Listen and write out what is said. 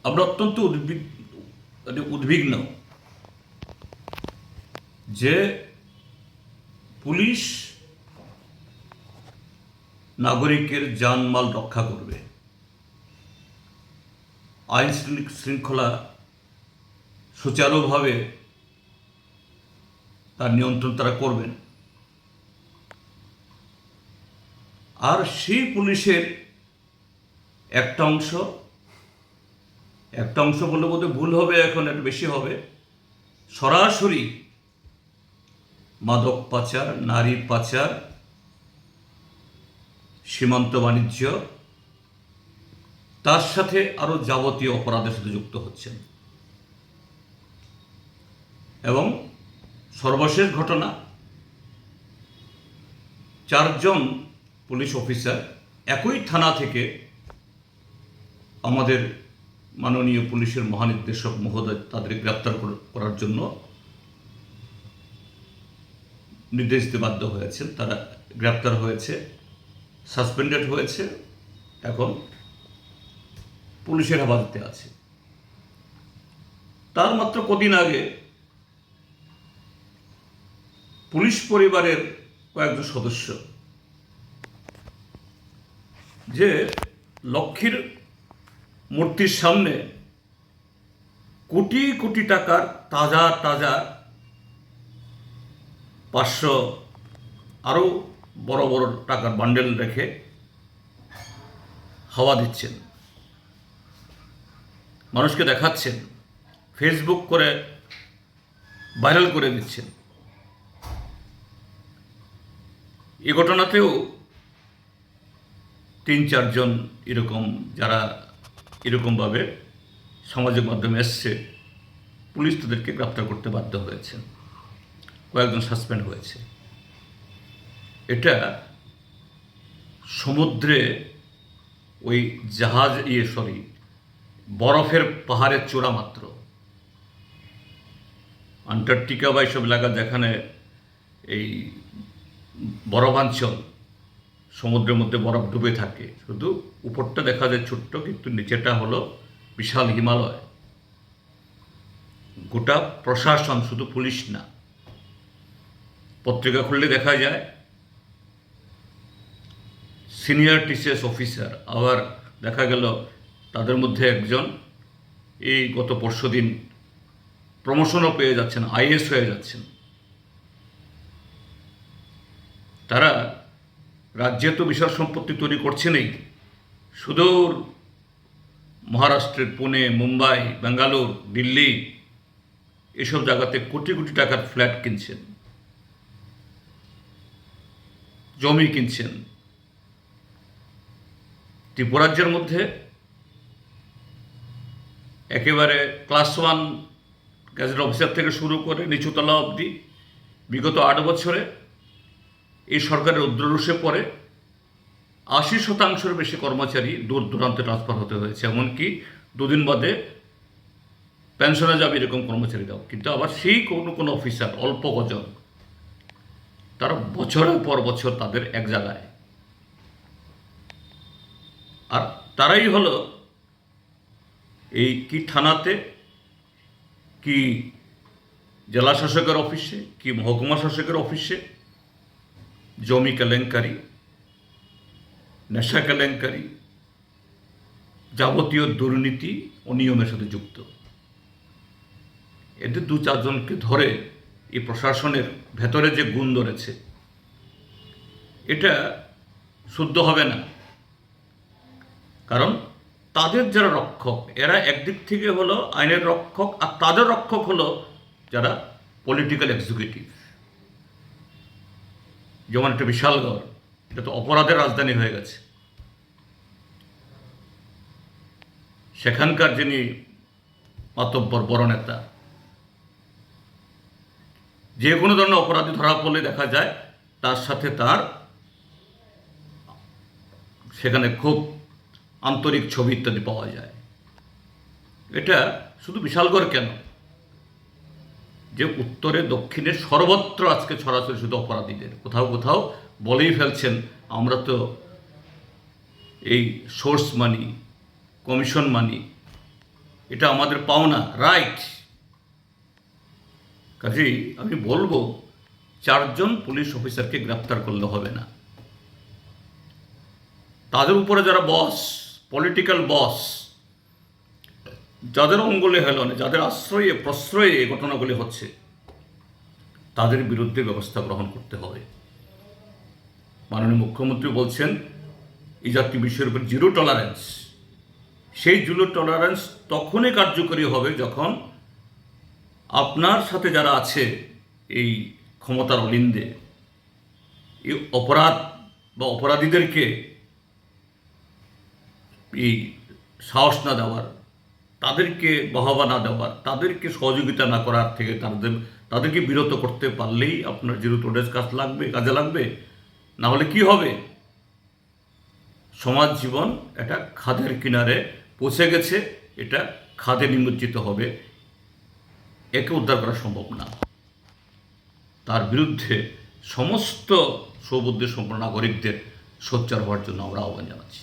আমরা অত্যন্ত উদ্বিগ্ন যে পুলিশ নাগরিকের জানমাল রক্ষা করবে, আইন শৃঙ্খলা সুচারুভাবে তার নিয়ন্ত্রণ তারা করবেন। আর সেই পুলিশের একটা অংশ বললে বোধহয় ভুল হবে, এখন একটু বেশি হবে, সরাসরি মাদক পাচার, নারী পাচার, সীমান্ত বাণিজ্য, তার সাথে আরো যাবতীয় অপরাধের সাথে যুক্ত হচ্ছেন। এবং সর্বশেষ ঘটনা, 4 জন পুলিশ অফিসার একই থানা থেকে আমাদের মাননীয় পুলিশের মহানির্দেশক মহোদয় তাদের গ্রেপ্তার করার জন্য নির্দেশ দিতে বাধ্য হয়েছেন। তারা গ্রেপ্তার হয়েছে, সাসপেন্ডেড হয়েছে, এখন পুলিশের হেফাজতে আছে। তার মাত্র কদিন আগে পুলিশ পরিবারের কয়েকজন সদস্য যে লক্ষ্মীর মূর্তির সামনে কোটি কোটি টাকার তাজা 500 আরো বড় বড় টাকার বান্ডেল রেখে হাওয়া দিচ্ছেন, মানুষকে দেখাচ্ছেন, ফেসবুক করে ভাইরাল করে দিচ্ছেন। এই ঘটনাতেও 3-4 জন এরকম, যারা এরকমভাবে সামাজিক মাধ্যমে এসছে, পুলিশ তাদেরকে গ্রেপ্তার করতে বাধ্য হয়েছে, কয়েকজন সাসপেন্ড হয়েছে। এটা সমুদ্রে ওই বরফের পাহাড়ের চূড়া মাত্র। আন্টার্কটিকা বা এইসব এলাকা যেখানে এই বরফাঞ্চল, সমুদ্রের মধ্যে বরফ ডুবে থাকে, শুধু উপরটা দেখা যায় ছোট্ট, কিন্তু নিচেটা হলো বিশাল হিমালয়। গোটা প্রশাসন, শুধু পুলিশ না, পত্রিকা খুললে দেখা যায় সিনিয়র টিসিএস অফিসার, আবার দেখা গেল তাদের মধ্যে একজন এই গত পরশুদিন প্রমোশনও পেয়ে যাচ্ছেন, আইএস হয়ে যাচ্ছেন। তারা রাজ্যে তো বিশাল সম্পত্তি তৈরি করছেনই, সুদূর মহারাষ্ট্রের পুনে, মুম্বাই, বেঙ্গালুর, দিল্লি, এসব জায়গাতে কোটি কোটি টাকার ফ্ল্যাট কিনছেন, জমি কিনছেন। ত্রিপুরাজ্যের মধ্যে একেবারে ক্লাস 1 গ্যাজেট অফিসার থেকে শুরু করে নিচুতলা অবধি বিগত 8 বছরে এই সরকারের উদ্ররুষে পড়ে 80% বেশি কর্মচারী দূর দূরান্তে ট্রান্সফার হতে হয়েছে। এমনকি 2 দিন বাদে পেনশনে যাবে এরকম কর্মচারীরাও। কিন্তু আবার সেই কোনো অফিসার, অল্প কজন, তারা বছরের পর বছর তাদের এক জায়গায়। আর তারাই হলো এই কি থানাতে, কি জেলা শাসকের অফিসে, কি মহকুমা শাসকের অফিসে জমি কেলেঙ্কারি, নেশা কেলেঙ্কারি, যাবতীয় দুর্নীতি, অনিয়মের সাথে যুক্ত। এদের 2-4 জনকে ধরে এই প্রশাসনের ভেতরে যে গুণ ধরেছে, এটা শুদ্ধ হবে না। কারণ তাদের যারা রক্ষক, এরা একদিক থেকে হলো আইনের রক্ষক, আর তাদের রক্ষক হলো যারা পলিটিক্যাল এক্সিকিউটিভ। যেমন একটা বিশালগড়, এটা তো অপরাধের রাজধানী হয়ে গেছে। সেখানকার যিনি মাতব্বর বড় নেতা, যে কোনো ধরনের অপরাধী ধরা পড়লে দেখা যায় তার সাথে তার সেখানে খুব আন্তরিক ছবি ইত্যাদি পাওয়া যায়। এটা শুধু বিশালগড় কেন, যে উত্তরে দক্ষিণে সর্বত্র আজকে ছড়াছড়ি শুধু অপরাধীদের। কোথাও কোথাও বলেই ফেলছেন, আমরা তো এই সোর্স মানি, কমিশন মানি, এটা আমাদের পাওনা, রাইট। কাজেই আমি বলবো 4জন পুলিশ অফিসারকে গ্রেপ্তার করলে হবে না। তাদের উপরে যারা বস, পলিটিক্যাল বস, যাদের অঙ্গলে হেলনে, যাদের আশ্রয়ে প্রশ্রয়ে এই ঘটনাগুলি হচ্ছে, তাদের বিরুদ্ধে ব্যবস্থা গ্রহণ করতে হবে। মাননীয় মুখ্যমন্ত্রী বলছেন এই জাতীয় বিষয়ের উপর জিরো টলারেন্স। সেই জিরো টলারেন্স তখনই কার্যকরী হবে যখন আপনার সাথে যারা আছে এই ক্ষমতার অলিন্দে, এই অপরাধ বা অপরাধীদেরকে এই সাহস না দেওয়ার, তাদেরকে বাহবা না দেওয়ার, তাদেরকে সহযোগিতা না করার থেকে তাদেরকে বিরত করতে পারলেই আপনার জিরো টলারেন্স কাজে লাগবে। না হলে কি হবে? সমাজ জীবন এটা খাদের কিনারে পৌঁছে গেছে, এটা খাদে নিমজ্জিত হবে, একে উদ্ধার করা সম্ভব না। তার বিরুদ্ধে সমস্ত সৌবুদ্ধি সম্পন্ন নাগরিকদের সোচ্চার হওয়ার জন্য আমরা আহ্বান জানাচ্ছি।